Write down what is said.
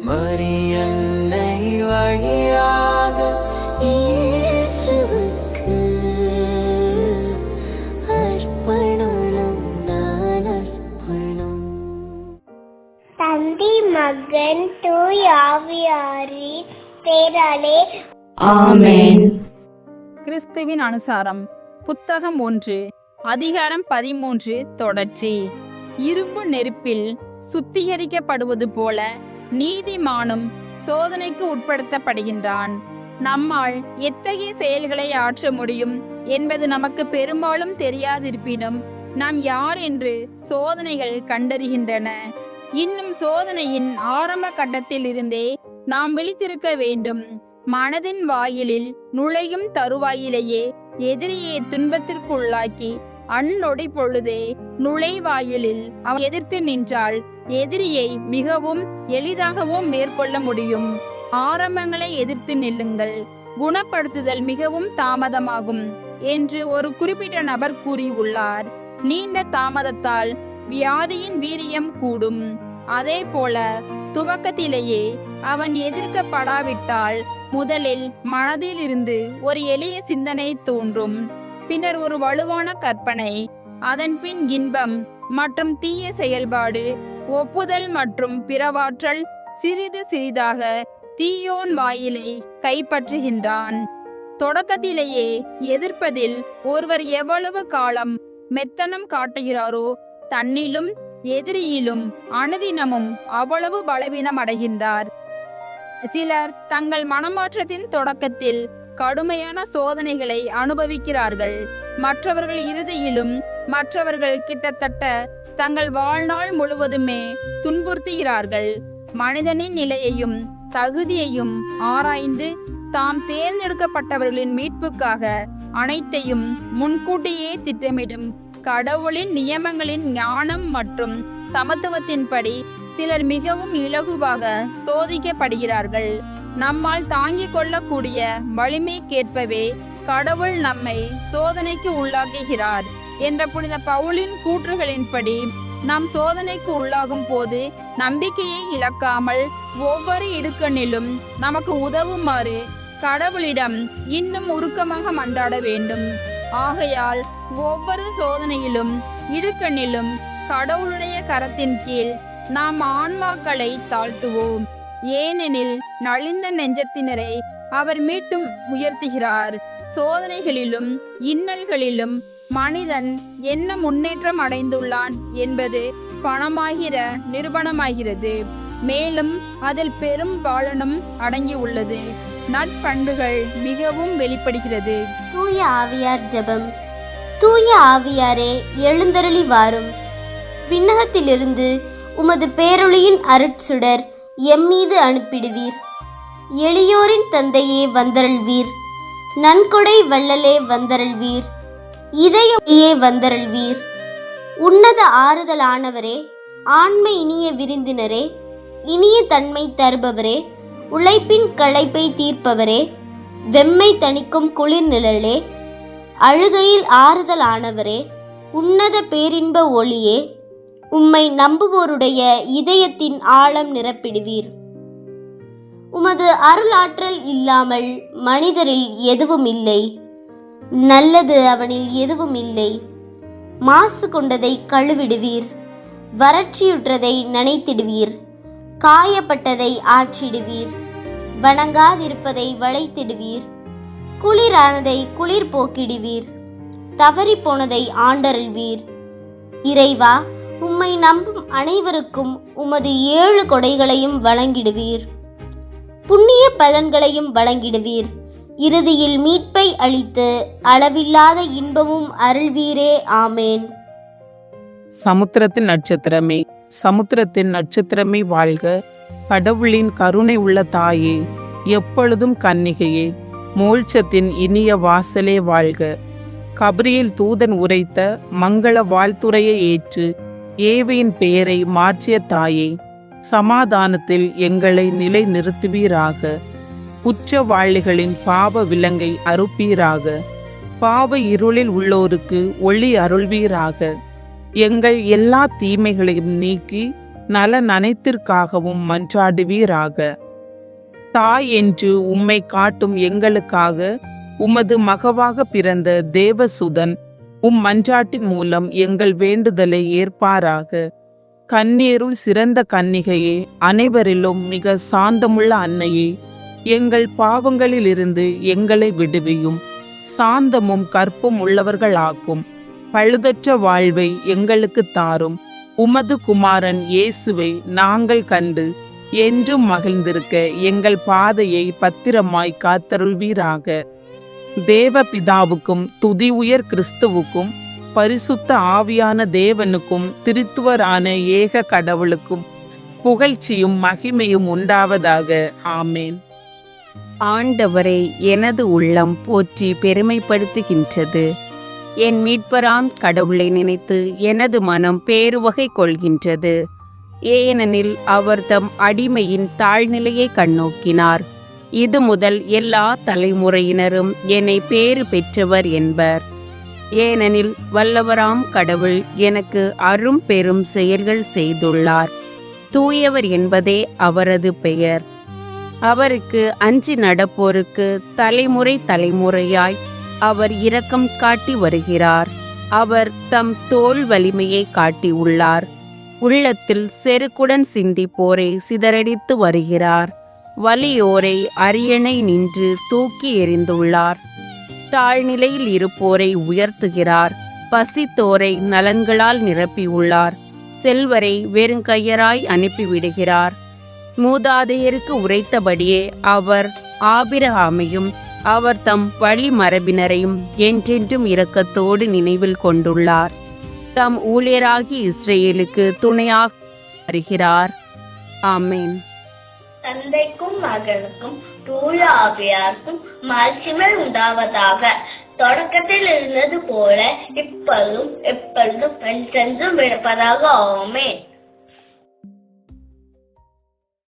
மரியன்னை வழியாக இயேசுவுக்கு அர்ப்பணம் நான் அர்ப்பணம். தந்தை மகன் தூய் ஆவியாரின் பேராலே ஆமென். கிறிஸ்துவின் அனுசாரம் புத்தகம் 1 அதிகாரம் 13 தொடர்ச்சி. இரும்பு நெருப்பில் சுத்திகரிக்கப்படுவது போல நீதிமானும் சோதனைக்கு உட்படுத்தப்படுகின்றான். நம்மால் எத்தகைய செயல்களை ஆற்ற முடியும் என்பது நமக்கு பெரும்பாலும் தெரியாதிருப்பினும் நாம் யார் என்று சோதனைகள் கண்டறிகின்றன. இன்னும் சோதனையின் ஆரம்ப கட்டத்தில் இருந்தே நாம் விழித்திருக்க வேண்டும். மனதின் வாயிலில் நுழையும் தருவாயிலேயே எதிரியை துன்பத்திற்குள்ளாக்கி அந்நொடி பொழுதே நுழைவாயிலில் அவன் எதிர்த்து நின்றால் எதிரியை மிகவும் எளிதாகவும் மேற்கொள்ள முடியும். ஆரம்பங்களை எதிர்த்து நில்லுங்கள், குணப்படுத்துதல் மிகவும் தாமதமாகும் என்று ஒரு குறிப்பிட்ட நபர் கூறியுள்ளார். நீண்ட தாமதத்தால் வியாதியின் வீரியம் கூடும். அதே போல துவக்கத்திலேயே அவன் எதிர்க்கப்படாவிட்டால் முதலில் மனதில் இருந்து ஒரு எளிய சிந்தனை தோன்றும், பின்னர் ஒரு வலுவான கற்பனை, அதன் பின் இன்பம் மற்றும் தீய செயல்பாடு, ஒப்புதல் மற்றும் பிறவாற்றல். சிறிது சிறிதாக தீயோன் வாயிலை கைப்பற்றுகின்றான். தொடக்கத்திலேயே எதிர்ப்பதில் ஒருவர் எவ்வளவு காலம் மெத்தனம் காட்டுகிறாரோ தன்னிலும் எதிரியிலும் அனுதினமும் அவ்வளவு பலவீனம் அடைகின்றார். சிலர் தங்கள் மனமாற்றத்தின் தொடக்கத்தில் கடுமையான சோதனைகளை அனுபவிக்கிறார்கள். மற்றவர்கள் இறுதியிலும் மற்றவர்கள் கிட்டத்தட்ட தங்கள் வாழ்நாள் முழுவதுமே துன்புறுத்துகிறார்கள். மனிதனின் நிலையையும் தகுதியையும் ஆராய்ந்து தாம் தேர்ந்தெடுக்கப்பட்டவர்களின் மீட்புக்காக அனைத்தையும் முன்கூட்டியே திட்டமிடும் கடவுளின் நியமங்களின் ஞானம் மற்றும் சமத்துவத்தின்படி சிலர் மிகவும் இலகுவாக சோதிக்கப்படுகிறார்கள். நம்மால் தாங்கிக் கொள்ளக்கூடிய வலிமைக்கேற்பவே கடவுள் நம்மை சோதனைக்கு உள்ளாக்குகிறார் என்ற புனித பவுலின் கூற்றுகளின்படி நாம் சோதனைக்கு உள்ளாகும் போது நம்பிக்கையை இழக்காமல் ஒவ்வொரு இடுக்கண்ணிலும் நமக்கு உதவுமாறு கடவுளிடம் இன்னும் உருக்கமாக மன்றாட வேண்டும். ஆகையால் ஒவ்வொரு சோதனையிலும் இடுக்கண்ணிலும் கடவுளுடைய கரத்தின் கீழ் நாம் ஆன்மாக்களை தாழ்த்துவோம். ஏனெனில் நலிந்த நெஞ்சத்தினரை அவர் மீட்டும் உயர்த்துகிறார். சோதனைகளிலும் இன்னல்களிலும் மனிதன் என்ன முன்னேற்றம் அடைந்துள்ளான் என்பது பணமாகிற நிரூபணமாகிறது. மேலும் அதில் பெரும் பாலனும் அடங்கியுள்ளது. நற்பண்புகள் மிகவும் வெளிப்படுகிறது. தூய ஆவியார் ஜெபம். தூய ஆவியாரே, எழுந்தருளி வாரும். விண்ணகத்திலிருந்து உமது பேரொளியின் அருட்சுடர் எம்மீது அனுப்பிடுவீர். எளியோரின் தந்தையே வந்தருள்வீர். நன்கொடை வள்ளலே வந்தருள்வீர். இதய வந்தருள்வீர். உன்னத ஆறுதலானவரே, ஆண்மை இனிய விருந்தினரே, இனிய தன்மை தருபவரே, உழைப்பின் களைப்பை தீர்ப்பவரே, வெம்மை தணிக்கும் குளிர் நிழலே, அழுகையில் ஆறுதலானவரே, உன்னத பேரின்ப ஒளியே, உம்மை நம்புவோருடைய இதயத்தின் ஆழம் நிரப்பிடுவீர். உமது அருளாற்றல் இல்லாமல் மனிதரில் எதுவும் இல்லை. நல்லது அவனில் எதுவும் இல்லை. மாசு கொண்டதை கழுவிடுவீர். வறட்சியுற்றதை நனைத்திடுவீர். காயப்பட்டதை ஆற்றிடுவீர். வணங்காதிருப்பதை வளைத்திடுவீர். குளிரானதை குளிர் போக்கிடுவீர். தவறி போனதை ஆண்டருள்வீர். இறைவா, உம்மை நம்பும் அனைவருக்கும் உமது 7 கொடைகளையும் வழங்கிடுவீர். புண்ணிய பலன்களையும் வழங்கிடுவீர். இறுதியில் மீட்பை அளித்து அளவில்லாத இன்பமும் அருள்வீரே. ஆமேன். சமுத்திரத்தின் நட்சத்திரமே, சமுத்திரத்தின் நட்சத்திரமே வாழ்க. கடவுளின் கருணை உள்ள தாயே, எப்பொழுதும் கன்னிகையே, மோட்சத்தின் இனிய வாசலே வாழ்க. கபிரியேல் தூதன் உரைத்த மங்கள வாழ்த்துரையை ஏற்று ஏவையின் பெயரை மாற்றிய தாயே, சமாதானத்தில் எங்களை நிலை நிறுத்துவீராக. குற்றவாளிகளின் பாவ விலங்கை அறுப்பீராக. பாவ இருளில் உள்ளோருக்கு ஒளி அருள்வீராக. எங்கள் எல்லா தீமைகளையும் நீக்கி நலன் அனைத்திற்காகவும் மன்றாடுவீராக. தாய் என்று உம்மை காட்டும் எங்களுக்காக உமது மகவாக பிறந்த தேவசுதன் மன்றாட்டின் மூலம் எங்கள் வேண்டுதலை ஏற்பாராக. கண்ணீருள் சிறந்த கன்னிகையே, அனைவரிலும் மிக சாந்தமுள்ள அன்னையே, எங்கள் பாவங்களிலிருந்து எங்களை விடுவியும். சாந்தமும் கற்பும் உள்ளவர்களாக்கும் பழுதற்ற வாழ்வை எங்களுக்கு தாரும். உமது குமாரன் இயேசுவை நாங்கள் கண்டு என்றும் மகிழ்ந்திருக்க எங்கள் பாதையை பத்திரமாய் காத்தருள்வீராக. தேவ பிதாவுக்கும் துதி உயர் கிறிஸ்துவுக்கும் பரிசுத்த ஆவியான தேவனுக்கும் திருத்துவரான ஏக கடவுளுக்கும் புகழ்ச்சியும் மகிமையும் உண்டாவதாக. ஆமேன். ஆண்டவரை எனது உள்ளம் போற்றி பெருமைப்படுத்துகின்றது. என் மீட்பராம் கடவுளை நினைத்து எனது மனம் பேருவகை கொள்கின்றது. ஏனெனில் அவர் தம் அடிமையின் தாழ்நிலையை கண்ணோக்கினார். இது முதல் எல்லா தலைமுறையினரும் என்னை பேறு பெற்றவர் என்பர். ஏனெனில் வல்லவராம் கடவுள் எனக்கு அரும் பெரும் செயல்கள் செய்துள்ளார். தூயவர் என்பதே அவரது பெயர். அவருக்கு அஞ்சி நடப்போருக்கு தலைமுறை தலைமுறையாய் அவர் இரக்கம் காட்டி வருகிறார். அவர் தம் தோல் வலிமையை காட்டியுள்ளார். உள்ளத்தில் செருக்குடன் சிந்திப்போரை சிதறடித்து வருகிறார். வலியோரை அரியணை நின்று தூக்கி எறிந்துள்ளார். தாழ்நிலையில் இருப்போரை உயர்த்துகிறார். பசித்தோரை நலன்களால் நிரப்பியுள்ளார். செல்வரை வெறுங்கையராய் அனுப்பிவிடுகிறார். மூதாதையருக்கு உரைத்தபடியே அவர் ஆபிரகாமையும் அவர் தம் வழி மரபினரையும் என்றென்றும் இரக்கத்தோடு நினைவில் கொண்டுள்ளார். தம் ஊழியராகி இஸ்ரேலுக்கு துணையாக வருகிறார். ஆமேன். தந்தைக்கும் மகனுக்கும் தூய ஆவியாருக்கும் மாட்சிமை உண்டாவதாக. தொடக்கத்தில் இருந்தது போல இப்பொழுதும் எப்பொழுதும் என்றென்றும் இருப்பதாக. ஆமென்.